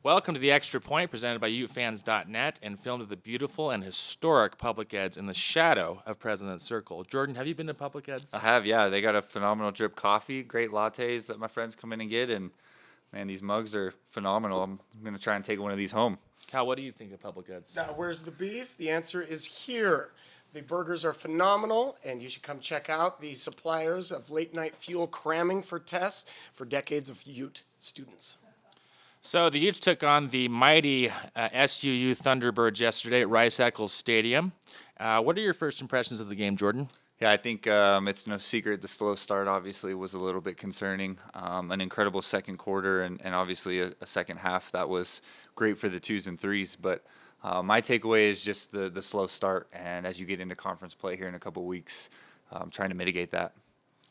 Welcome to the Extra Point, presented by UFans.net and filmed at the beautiful and historic Public Eds in the shadow of President's Circle. Jordan, have you been to Public Eds? I have, yeah. They got a phenomenal drip coffee, great lattes that my friends come in and get, and man, these mugs are phenomenal. I'm gonna try and take one of these home. Cal, what do you think of Public Eds? Now, where's the beef? The answer is here. The burgers are phenomenal, and you should come check out the suppliers of late-night fuel cramming for tests for decades of Ute students. So the Utes took on the mighty SUU Thunderbirds yesterday at Rice-Eccles Stadium. What are your first impressions of the game, Jordan? Yeah, I think it's no secret the slow start obviously was a little bit concerning. An incredible second quarter and obviously a second half that was great for the twos and threes. But my takeaway is just the slow start, and as you get into conference play here in a couple weeks, trying to mitigate that.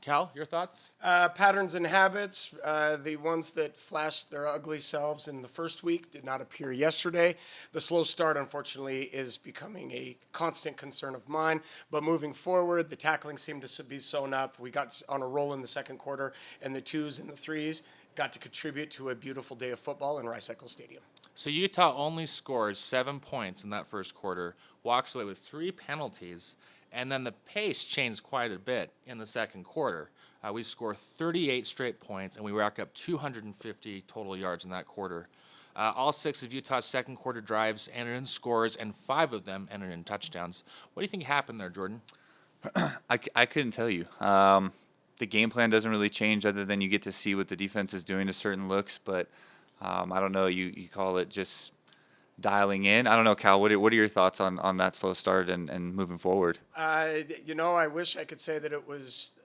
Cal, your thoughts? Patterns and habits, the ones that flashed their ugly selves in the first week did not appear yesterday. The slow start, unfortunately, is becoming a constant concern of mine. But moving forward, the tackling seemed to be sewn up. We got on a roll in the second quarter, and the twos and the threes got to contribute to a beautiful day of football in Rice-Eccles Stadium. So Utah only scores 7 points in that first quarter, walks away with 3 penalties, and then the pace changed quite a bit in the second quarter. We score 38 straight points, and we rack up 250 total yards in that quarter. All 6 of Utah's second quarter drives ended in scores, and 5 of them ended in touchdowns. What do you think happened there, Jordan? I couldn't tell you. The game plan doesn't really change other than you get to see what the defense is doing to certain looks, but I don't know, you call it just dialing in. I don't know, Cal, what are your thoughts on that slow start and moving forward? I wish I could say that it was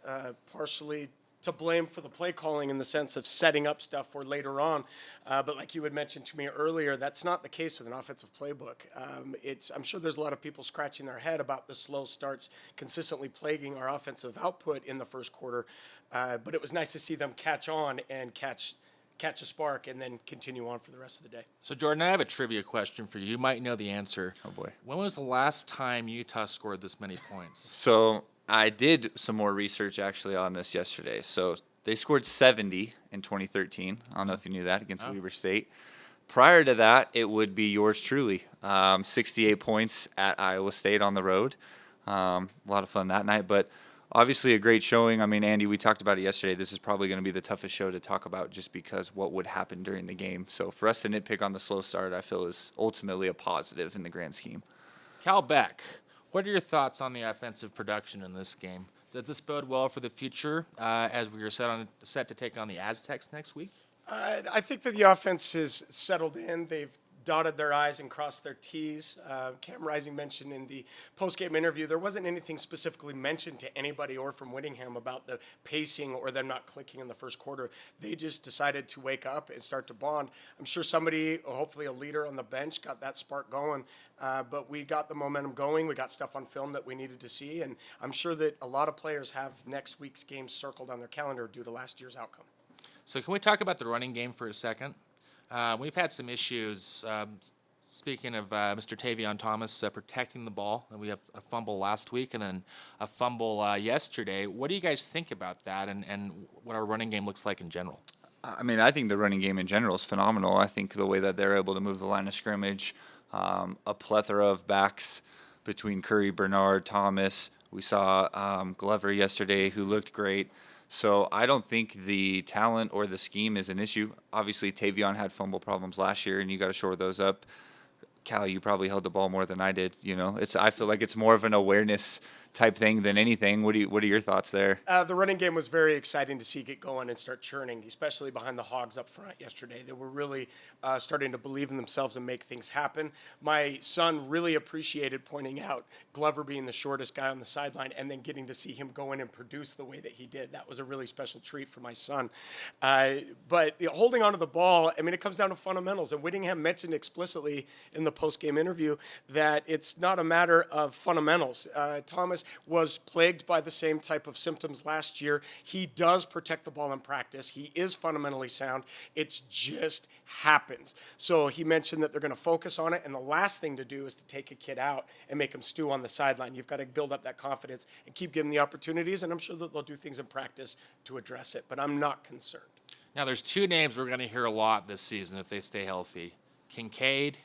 partially to blame for the play calling in the sense of setting up stuff for later on. But like you had mentioned to me earlier, that's not the case with an offensive playbook. I'm sure there's a lot of people scratching their head about the slow starts consistently plaguing our offensive output in the first quarter. But it was nice to see them catch on and catch a spark and then continue on for the rest of the day. So, Jordan, I have a trivia question for you. You might know the answer. Oh, boy. When was the last time Utah scored this many points? So I did some more research actually on this yesterday. So they scored 70 in 2013. I don't know if you knew that, against Weber State. Prior to that, it would be yours truly, 68 points at Iowa State on the road. A lot of fun that night, but obviously a great showing. I mean, Andy, we talked about it yesterday. This is probably going to be the toughest show to talk about just because what would happen during the game. So for us to nitpick on the slow start, I feel is ultimately a positive in the grand scheme. Cal Beck, what are your thoughts on the offensive production in this game? Does this bode well for the future as we are set to take on the Aztecs next week? I think that the offense has settled in. They've dotted their I's and crossed their T's. Cam Rising mentioned in the post-game interview there wasn't anything specifically mentioned to anybody or from Whittingham about the pacing or them not clicking in the first quarter. They just decided to wake up and start to bond. I'm sure somebody, hopefully a leader on the bench, got that spark going, but we got the momentum going. We got stuff on film that we needed to see, and I'm sure that a lot of players have next week's game circled on their calendar due to last year's outcome. So can we talk about the running game for a second? We've had some issues. Speaking of Mr. Tavion Thomas protecting the ball, and we have a fumble last week and then a fumble yesterday. What do you guys think about that and what our running game looks like in general? I mean, I think the running game in general is phenomenal. I think the way that they're able to move the line of scrimmage, a plethora of backs between Curry, Bernard, Thomas. We saw Glover yesterday, who looked great. So I don't think the talent or the scheme is an issue. Obviously, Tavion had fumble problems last year, and you got to shore those up. Cal, you probably held the ball more than I did. I feel like it's more of an awareness type thing than anything. What are your thoughts there? The running game was very exciting to see get going and start churning, especially behind the Hogs up front yesterday. They were really starting to believe in themselves and make things happen. My son really appreciated pointing out Glover being the shortest guy on the sideline and then getting to see him go in and produce the way that he did. That was a really special treat for my son. But holding on to the ball, I mean, it comes down to fundamentals. And Whittingham mentioned explicitly in the post-game interview that it's not a matter of fundamentals. Thomas was plagued by the same type of symptoms last year. He does protect the ball in practice. He is fundamentally sound. It's just happens. So he mentioned that they're going to focus on it, and the last thing to do is to take a kid out and make him stew on the sideline. You've got to build up that confidence and keep giving the opportunities, and I'm sure that they'll do things in practice to address it, but I'm not concerned. Now, there's 2 names we're going to hear a lot this season if they stay healthy. Kincaid,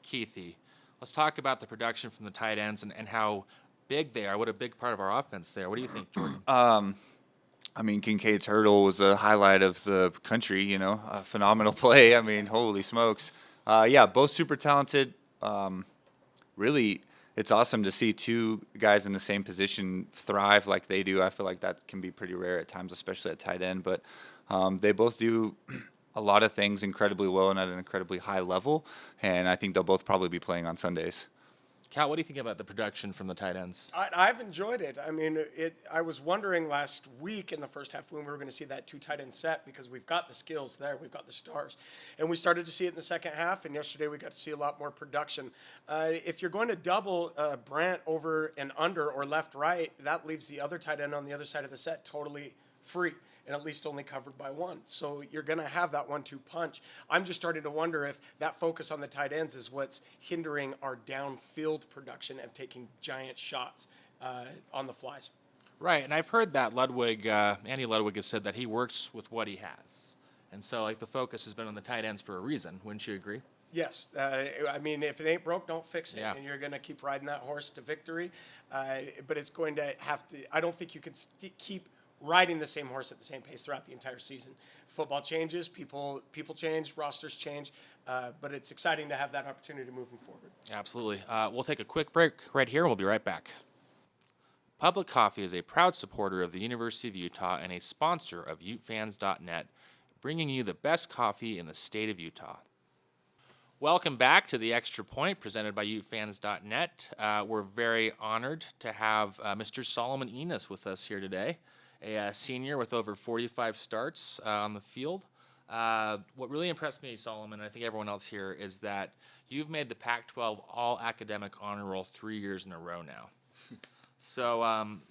Keithy. Let's talk about the production from the tight ends and how big they are. What a big part of our offense there. What do you think, Jordan? I mean, Kincaid's hurdle was a highlight of the country, you know, a phenomenal play. I mean, holy smokes. Yeah, both super talented. Really, it's awesome to see two guys in the same position thrive like they do. I feel like that can be pretty rare at times, especially at tight end. But they both do a lot of things incredibly well and at an incredibly high level. And I think they'll both probably be playing on Sundays. Cal, what do you think about the production from the tight ends? I've enjoyed it. I mean, I was wondering last week in the first half when we were going to see that 2 tight end set because we've got the skills there, we've got the stars, and we started to see it in the second half. And yesterday we got to see a lot more production. If you're going to double Brant over and under or left right, that leaves the other tight end on the other side of the set totally free and at least only covered by one. So you're going to have that 1-2 punch. I'm just starting to wonder if that focus on the tight ends is what's hindering our downfield production of taking giant shots on the flies. Right, and I've heard that Andy Ludwig has said that he works with what he has. And so, like, the focus has been on the tight ends for a reason. Wouldn't you agree? Yes. I mean, if it ain't broke, don't fix it. Yeah. And you're going to keep riding that horse to victory. But it's going to have to – I don't think you can keep – riding the same horse at the same pace throughout the entire season. Football changes, people change, rosters change, but it's exciting to have that opportunity moving forward. Absolutely. We'll take a quick break right here, and we'll be right back. Public Coffee is a proud supporter of the University of Utah and a sponsor of UteFans.net, bringing you the best coffee in the state of Utah. Welcome back to the Extra Point presented by UteFans.net. We're very honored to have Mr. Solomon Enis with us here today. A senior with over 45 starts on the field. What really impressed me, Solomon, and I think everyone else here, is that you've made the Pac-12 All-Academic Honor Roll 3 years in a row now. So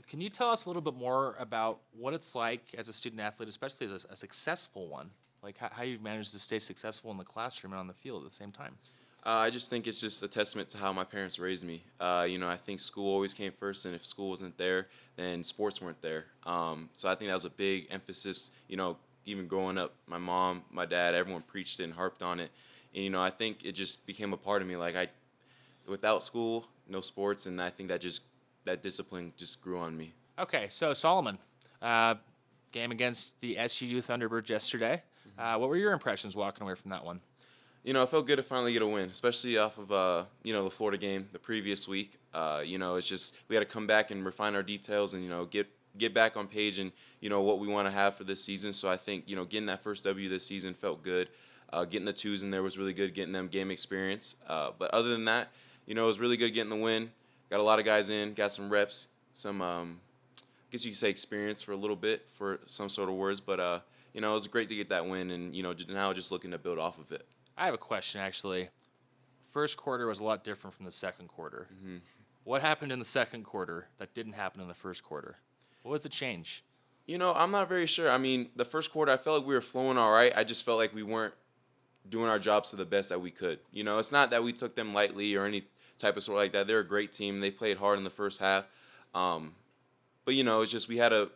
can you tell us a little bit more about what it's like as a student athlete, especially as a successful one, like how you've managed to stay successful in the classroom and on the field at the same time? I just think it's just a testament to how my parents raised me. I think school always came first, and if school wasn't there, then sports weren't there. So I think that was a big emphasis, even growing up. My mom, my dad, everyone preached it and harped on it. And, I think it just became a part of me. Without school, no sports, and I think that discipline just grew on me. Okay, so Solomon, game against the SUU Thunderbirds yesterday. What were your impressions walking away from that one? It felt good to finally get a win, especially off of, the Florida game the previous week. It's just we had to come back and refine our details and, get back on page and, what we want to have for this season. So I think, getting that first W this season felt good. Getting the 2s in there was really good, getting them game experience. But other than that, it was really good getting the win. Got a lot of guys in, got some reps, some, I guess you could say experience for a little bit for some sort of words. But, it was great to get that win and, now just looking to build off of it. I have a question, actually. First quarter was a lot different from the second quarter. Mm-hmm. What happened in the second quarter that didn't happen in the first quarter? What was the change? I'm not very sure. I mean, the first quarter, I felt like we were flowing all right. I just felt like we weren't doing our jobs to the best that we could. It's not that we took them lightly or any type of sort like that. They're a great team. They played hard in the first half. But, it's just we had to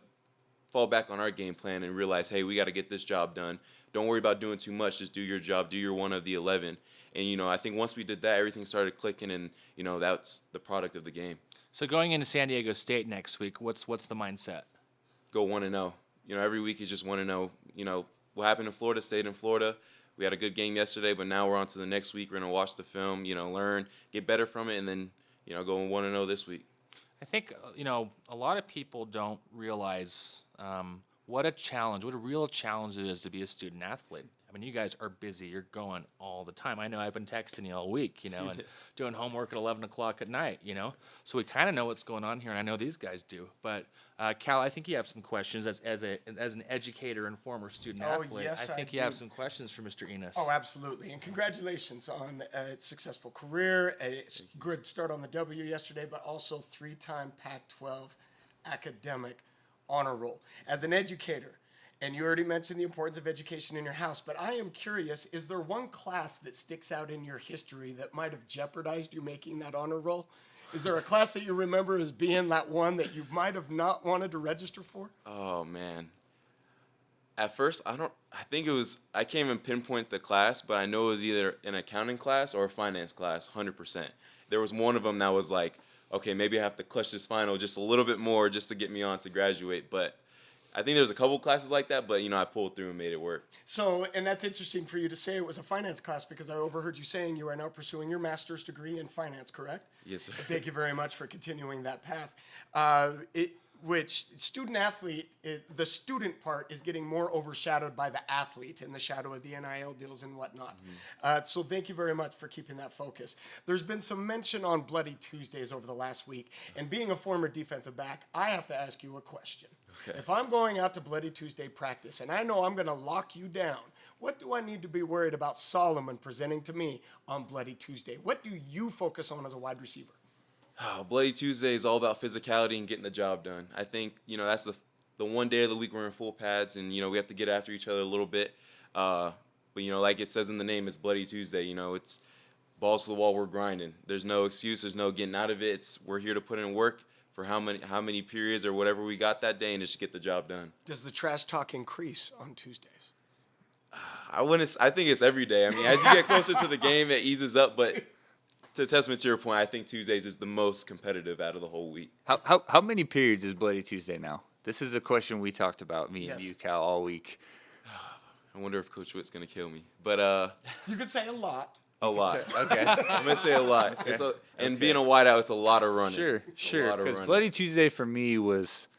fall back on our game plan and realize, hey, we got to get this job done. Don't worry about doing too much. Just do your job. Do your one of the 11. And, I think once we did that, everything started clicking, and, that's the product of the game. So going into San Diego State next week, what's the mindset? Go 1-0. Every week is just 1-0. What happened in Florida stayed in Florida. We had a good game yesterday, but now we're on to the next week. We're going to watch the film, learn, get better from it, and then, go 1-0 this week. I think, a lot of people don't realize what a real challenge it is to be a student athlete. I mean, you guys are busy. You're going all the time. I know I've been texting you all week, and doing homework at 11 o'clock at night, So we kind of know what's going on here, and I know these guys do. But, Cal, I think you have some questions as an educator and former student athlete. Yes, I think I you have do. some questions for Mr. Enis. Oh, absolutely. And congratulations on a successful career, a good start on the W yesterday, but also 3-time Pac-12 academic honor roll. As an educator, and you already mentioned the importance of education in your house, but I am curious, is there one class that sticks out in your history that might have jeopardized you making that honor roll? Is there a class that you remember as being that one that you might have not wanted to register for? Oh, man. At first, I think it was, I can't even pinpoint the class, but I know it was either an accounting class or a finance class, 100%. There was one of them that was like, okay, maybe I have to clutch this final just a little bit more just to get me on to graduate. But I think there's a couple classes like that, but, I pulled through and made it work. So, and that's interesting for you to say it was a finance class because I overheard you saying you are now pursuing your master's degree in finance, correct? Yes, sir. Thank you very much for continuing that path. Which student athlete, the student part is getting more overshadowed by the athlete in the shadow of the NIL deals and whatnot. So thank you very much for keeping that focus. There's been some mention on Bloody Tuesdays over the last week, and being a former defensive back, I have to ask you a question. Okay. If I'm going out to Bloody Tuesday practice and I know I'm going to lock you down, what do I need to be worried about Solomon presenting to me on Bloody Tuesday? What do you focus on as a wide receiver? Bloody Tuesday is all about physicality and getting the job done. I think, that's the one day of the week we're in full pads and, we have to get after each other a little bit. But, like it says in the name, it's Bloody Tuesday. It's balls to the wall, we're grinding. There's no excuse. There's no getting out of it. We're here to put in work for how many periods or whatever we got that day and just get the job done. Does the trash talk increase on Tuesdays? I think it's every day. I mean, as you get closer to the game, it eases up, but to testament to your point, I think Tuesdays is the most competitive out of the whole week. How many periods is Bloody Tuesday now? This is a question we talked about, me and Yes. you, Cal, all week. I wonder if Coach Witt's going to kill me. But You could say a lot. a lot. Okay. I'm going to say a lot. And being a wideout, it's a lot of running. Sure. A lot of Because running. Bloody Tuesday for me was,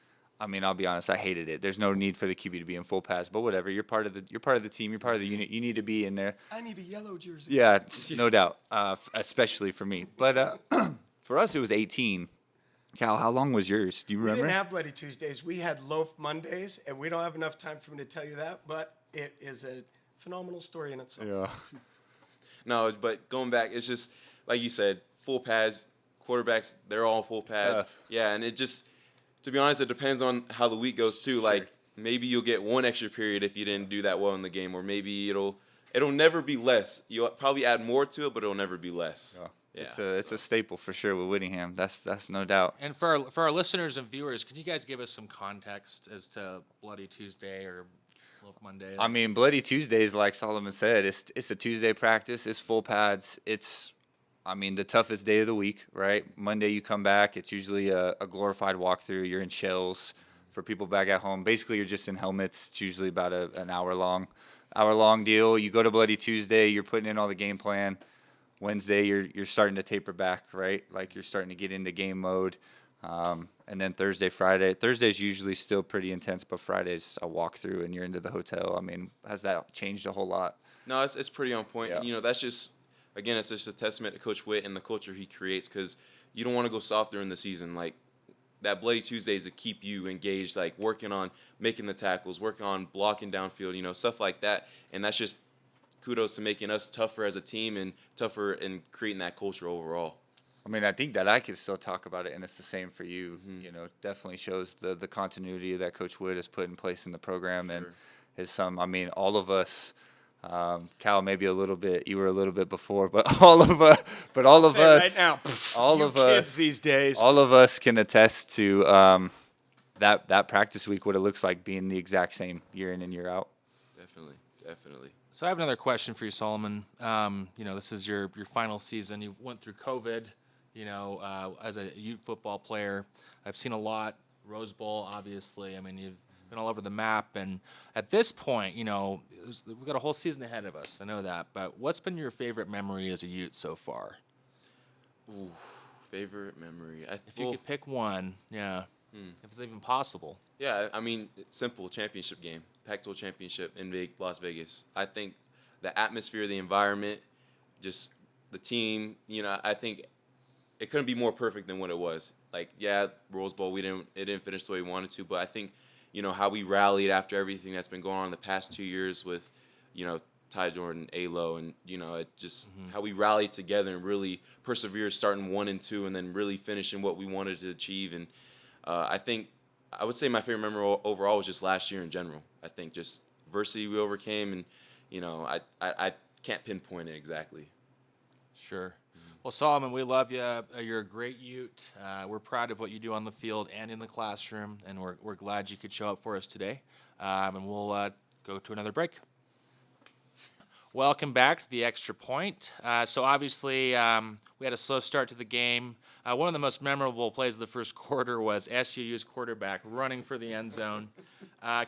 I'll be honest, I hated it. There's no need for the QB to be in full pass, but whatever. You're part of the team. You're part of the unit. You need to be in there. I need a yellow jersey. Yeah, no doubt. Especially for me. But for us, it was 18. Cal, how long was yours? Do you We remember? didn't have Bloody Tuesdays. We had Loaf Mondays, and we don't have enough time for me to tell you that, but it is a phenomenal story in itself. Yeah. No, but going back, it's just, like you said, full pads, quarterbacks, they're all full pads. tough. Yeah, and it just, to be honest, it depends on how the week goes too. Like, maybe you'll get one extra period if you didn't do that well in the game, or maybe it'll never be less. You'll probably add more to it, but it'll never be less. Yeah. It's a staple for sure with Whittingham. That's no doubt. And for our listeners and viewers, can you guys give us some context as to Bloody Tuesday or Loaf Monday? Bloody Tuesdays, like Solomon said, it's a Tuesday practice. It's full pads. It's, the toughest day of the week, right? Monday you come back. It's usually a glorified walkthrough. You're in shells. For people back at home, basically you're just in helmets. It's usually about an hour long deal. You go to Bloody Tuesday. You're putting in all the game plan. Wednesday you're starting to taper back, right? Like you're starting to get into game mode. And then Thursday, Friday. Thursday's usually still pretty intense, but Friday's a walkthrough and you're into the hotel. Has that changed a whole lot? No, it's pretty on point. Yeah. That's just, again, it's just a testament to Coach Witt and the culture he creates, because you don't want to go soft during the season. Like, that Bloody Tuesday is to keep you engaged, like working on making the tackles, working on blocking downfield, stuff like that. And that's just kudos to making us tougher as a team and tougher in creating that culture overall. I think that I can still talk about it, and it's the same for you. Definitely shows the continuity that Coach Wood has put in place in the program, and his son. All of us. Cal, maybe a little bit. You were a little bit before, but all of us. Right now, all you of kids us these days. All of us can attest to that practice week. What it looks like being the exact same year in and year out. Definitely. So I have another question for you, Solomon. This is your final season. You went through COVID. As a youth football player, I've seen a lot. Rose Bowl, obviously. You've been all over the map. And at this point, we've got a whole season ahead of us. I know that. But what's been your favorite memory as a youth so far? Ooh, favorite memory. If you could pick one, if it's even possible. Yeah, it's simple. Championship game, Pac-12 championship in Las Vegas. I think the atmosphere, the environment, just the team. I think it couldn't be more perfect than what it was. Like, Rose Bowl, it didn't finish the way we wanted to, but I think, how we rallied after everything that's been going on in the past 2 years with, Ty Jordan, A-Lo, and, it just how we rallied together and really persevered, starting 1 and 2, and then really finishing what we wanted to achieve. And I would say my favorite memory overall was just last year in general. I think just adversity we overcame, and, I can't pinpoint it exactly. Sure. Well, Solomon, we love you. You're a great Ute. We're proud of what you do on the field and in the classroom, and we're glad you could show up for us today. And we'll go to another break. Welcome back to the Extra Point. So obviously, we had a slow start to the game. One of the most memorable plays of the first quarter was SUU's quarterback running for the end zone.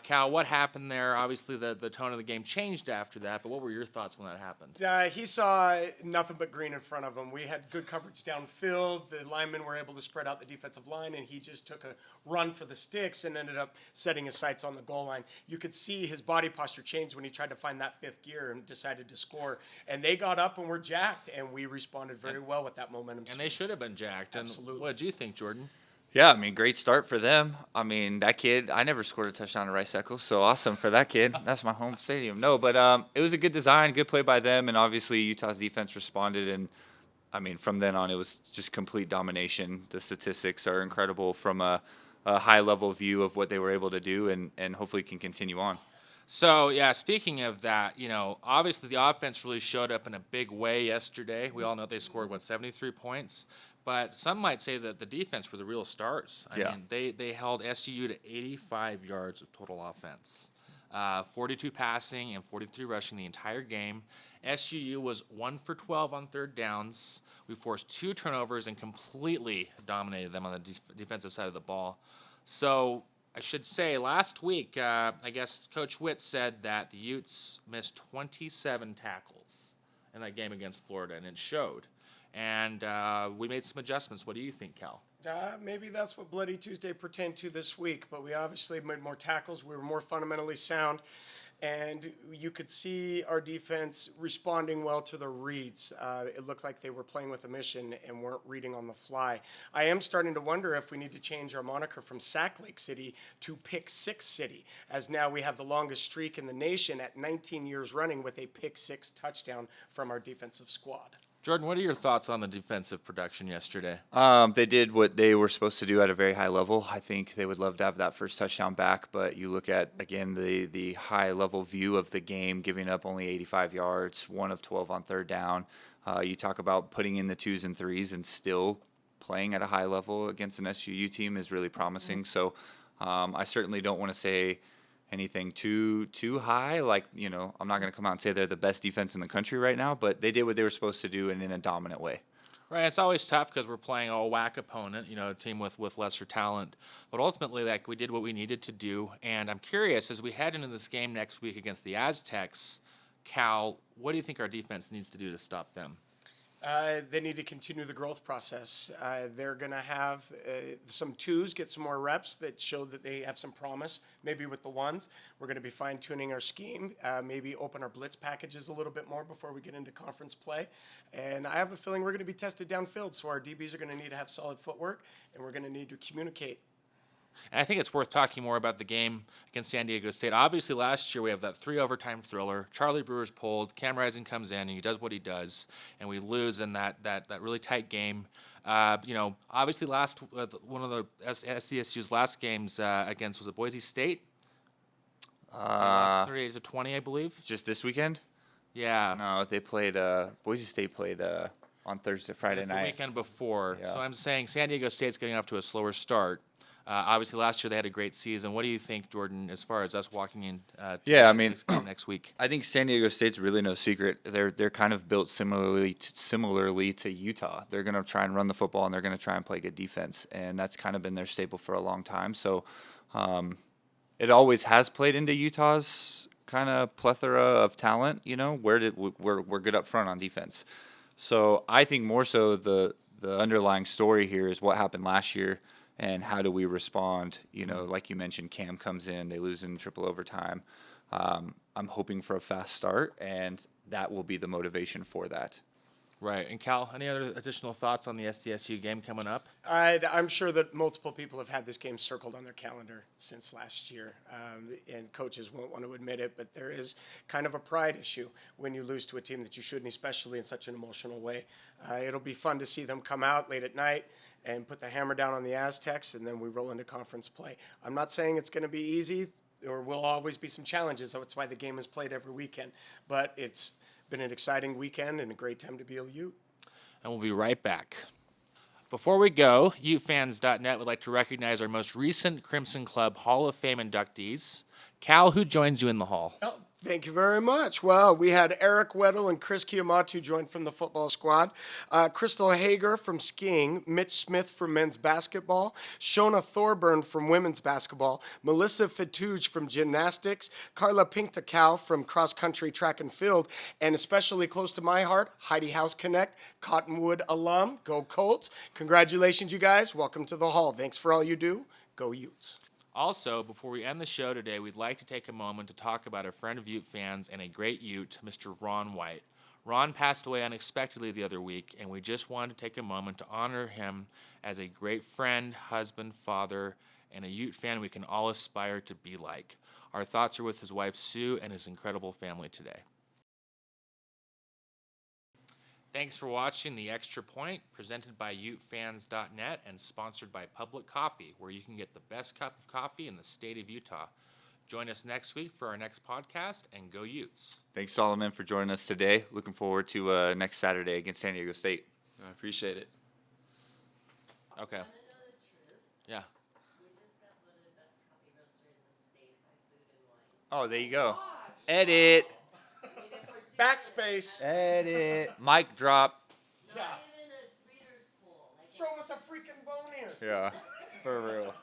Cal, what happened there? Obviously, the tone of the game changed after that, but what were your thoughts when that happened? He saw nothing but green in front of him. We had good coverage downfield. The linemen were able to spread out the defensive line, and he just took a run for the sticks and ended up setting his sights on the goal line. You could see his body posture change when he tried to find that fifth gear and decided to score. And they got up and were jacked, and we responded very well with that momentum. And they should have been jacked. Absolutely. And what did you think, Jordan? Yeah, I mean, great start for them. I mean, that kid, I never scored a touchdown at Rice Eccles, so awesome for that kid. That's my home stadium. No, but it was a good design, good play by them, and obviously Utah's defense responded. And, I mean, from then on, it was just complete domination. The statistics are incredible from a high-level view of what they were able to do, and hopefully can continue on. So, yeah, speaking of that, obviously the offense really showed up in a big way yesterday. We all know they scored, 73 points? But some might say that the defense were the real stars. I mean, they held SUU to 85 yards of total offense, 42 passing and 43 rushing the entire game. SUU was 1 for 12 on third downs. We forced 2 turnovers and completely dominated them on the defensive side of the ball. So I should say last week, I guess Coach Witt said that the Utes missed 27 tackles in that game against Florida, and it showed. And we made some adjustments. What do you think, Cal? Maybe that's what Bloody Tuesday pertained to this week, but we obviously made more tackles. We were more fundamentally sound, and you could see our defense responding well to the reads. It looked like they were playing with a mission and weren't reading on the fly. I am starting to wonder if we need to change our moniker from Sack Lake City to Pick Six City, as now we have the longest streak in the nation at 19 years running with a pick six touchdown from our defensive squad. Jordan, what are your thoughts on the defensive production yesterday? They did what they were supposed to do at a very high level. I think they would love to have that first touchdown back, but you look at, again, the high-level view of the game, giving up only 85 yards, 1 of 12 on third down. You talk about putting in the 2s and 3s and still playing at a high level against an SUU team is really promising. So I certainly don't want to say anything too high. Like, I'm not going to come out and say they're the best defense in the country right now, but they did what they were supposed to do and in a dominant way. Right, it's always tough because we're playing a whack opponent, a team with lesser talent. But ultimately, we did what we needed to do. And I'm curious, as we head into this game next week against the Aztecs, Cal, what do you think our defense needs to do to stop them? They need to continue the growth process. They're going to have some 2s, get some more reps that show that they have some promise. Maybe with the 1s, we're going to be fine-tuning our scheme, maybe open our blitz packages a little bit more before we get into conference play. And I have a feeling we're going to be tested downfield, so our DBs are going to need to have solid footwork, and we're going to need to communicate. And I think it's worth talking more about the game against San Diego State. Obviously, last year we have that 3 overtime thriller. Charlie Brewer's pulled. Cam Rising comes in, and he does what he does, and we lose in that really tight game. Obviously, one of the SDSU's last games against, was it Boise State? Lost 38-20, I believe. Just this weekend? Yeah. No, they played. Boise State played on Friday night. The weekend before. Yeah. So I'm saying San Diego State's getting off to a slower start. Obviously, last year they had a great season. What do you think, Jordan, as far as us walking in this game next week? I think San Diego State's really no secret. They're kind of built similarly to Utah. They're going to try and run the football, and they're going to try and play good defense, and that's kind of been their staple for a long time. So it always has played into Utah's kind of plethora of talent, we're good up front on defense. So I think more so the underlying story here is what happened last year. And how do we respond? Like you mentioned, Cam comes in, they lose in triple overtime. I'm hoping for a fast start, and that will be the motivation for that. Right. And Cal, any other additional thoughts on the SDSU game coming up? I'm sure that multiple people have had this game circled on their calendar since last year, and coaches won't want to admit it, but there is kind of a pride issue when you lose to a team that you shouldn't, especially in such an emotional way. It'll be fun to see them come out late at night and put the hammer down on the Aztecs, and then we roll into conference play. I'm not saying it's going to be easy. There will always be some challenges. That's why the game is played every weekend. But it's been an exciting weekend and a great time to be a Ute. And we'll be right back. Before we go, UFans.net would like to recognize our most recent Crimson Club Hall of Fame inductees, Cal, who joins you in the hall? Oh, thank you very much. Well, we had Eric Weddle and Chris Kiyamatu join from the football squad, Crystal Hager from skiing, Mitch Smith from men's basketball, Shona Thorburn from women's basketball, Melissa Fatuge from gymnastics, Carla Pinkta-Cow from cross-country track and field, and especially close to my heart, Heidi House Connect, Cottonwood alum. Go Colts. Congratulations, you guys. Welcome to the hall. Thanks for all you do. Go Utes. Also, before we end the show today, we'd like to take a moment to talk about a friend of Ute fans and a great Ute, Mr. Ron White. Ron passed away unexpectedly the other week, and we just wanted to take a moment to honor him as a great friend, husband, father, and a Ute fan we can all aspire to be like. Our thoughts are with his wife, Sue, and his incredible family today. Thanks for watching The Extra Point, presented by UteFans.net and sponsored by Public Coffee, where you can get the best cup of coffee in the state of Utah. Join us next week for our next podcast, and go Utes. Thanks, Solomon, for joining us today. Looking forward to next Saturday against San Diego State. I appreciate it. Okay. Want to know the truth? Yeah. We just got voted best coffee roaster in the state by Food and Wine. Oh, there you go. Edit. Backspace. Edit. Mic drop. Yeah. Not even a reader's poll. Like Throw us a freaking bone here. Yeah, for real.